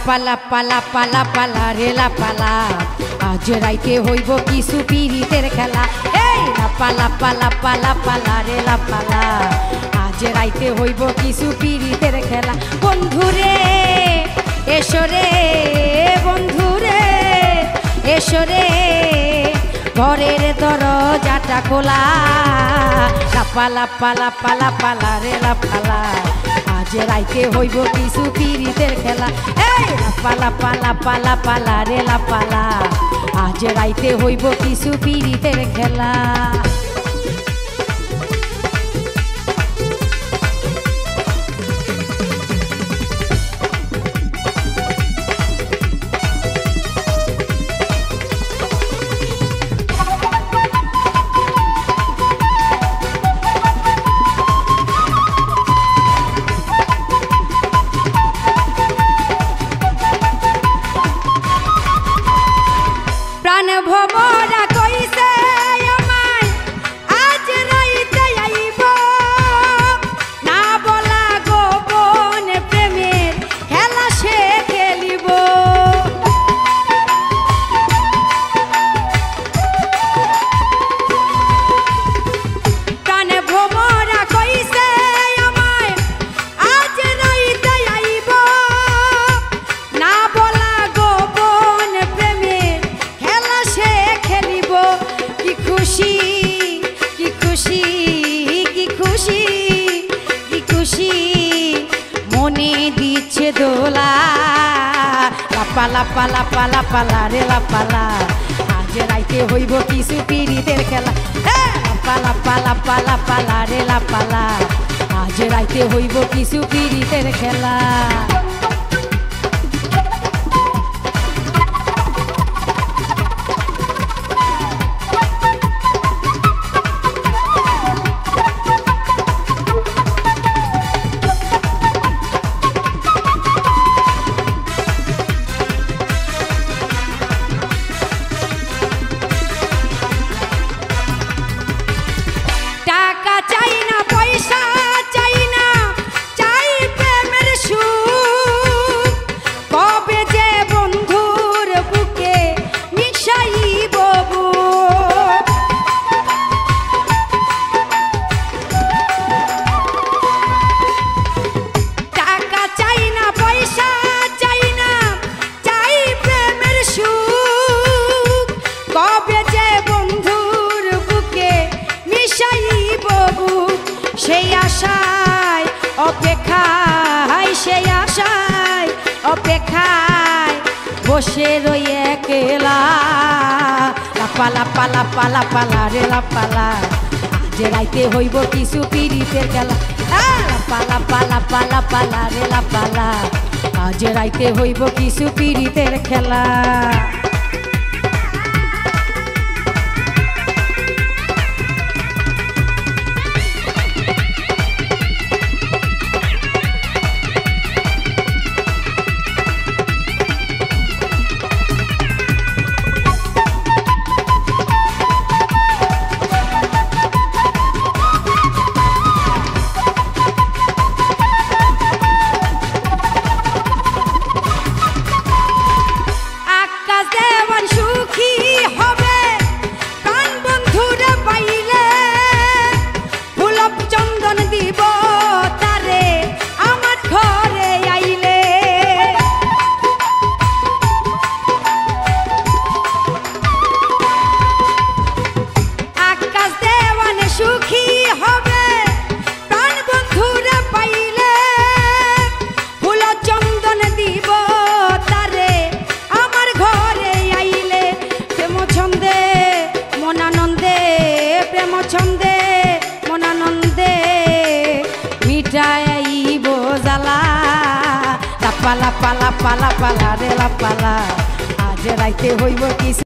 পালা পালা পালা পালা রেলা পালা আজ রাইতে হইব কিছু পিরিতের খেলা। এই পালা পালা পালা পালা রেলা পালা আজ রাইতে হইব কিছু পিরিতের খেলা। বন্ধুরে এসরে বন্ধুরে এসরে ঘরের দরজাটা খোলা। পালা পালা পালা পালা রেলা পালা আজ রাইতে হইব কিছু পিরিতের খেলা। এই পালা পালা পালা পালা রেলা পালা আজ রাইতে হইব কিছু পিরিতের খেলা। ভবরা কইছে আমায় আজ রাইতে আইব না বলা গোপন প্রেমের খেলা সে খেলিব। প্রাণে ভবরা কইছে আমায় আজ রাইতে আইব না বলা গোপন প্রেমের সে খেলিব। কি খুশি কি খুশি কি খুশি কি খুশি মনে দিচ্ছে দোলা। পালা পালা পালা পালা রেলা পালা আজ রাইতে হইব কিছু পিরিতের খেলা। পালা পালা পালা পালা রেলা পালা আজ রাইতে হইব কিছু পিরিতের খেলা। টাকা চাই না পয়সা চাই না চাই প্রেমের সুখ কবে যে বন্ধুর বুকে মিশাইব বুক। টাকা চাই না পয়সা চাই না চাই প্রেমের সুখ কবে যে বন্ধুর বুকে মিশাইব বুক। সেই আশায় অপেক্ষায় সেই আশায় অপেক্ষায় বসে রই একলা। পালা পালা পালা পালা রেলা পালা আজ রাইতে হইব কিছু পিরিতের খেলা। পালা পালা পালা পালা রেলা পালা আজ রাইতে হইব কিছু পিরিতের খেলা। সুখী হবে প্রাণ বন্ধুরে পাইলে গোলাপ চন্দন দিব তারে আমার ঘরে আইলে। আকাশ দেওয়ান সুখী হবে প্রাণ বন্ধুরে পাইলে গোলাপ চন্দন দিব তারে আমার ঘরে আইলে। প্রেম ছন্দে মনানন্দে প্রেম ছন্দে মনানন্দে মিটাইব জ্বালা। পালা পালা পালা পালা রেলা পালা আজ রাইতে হইব কিছু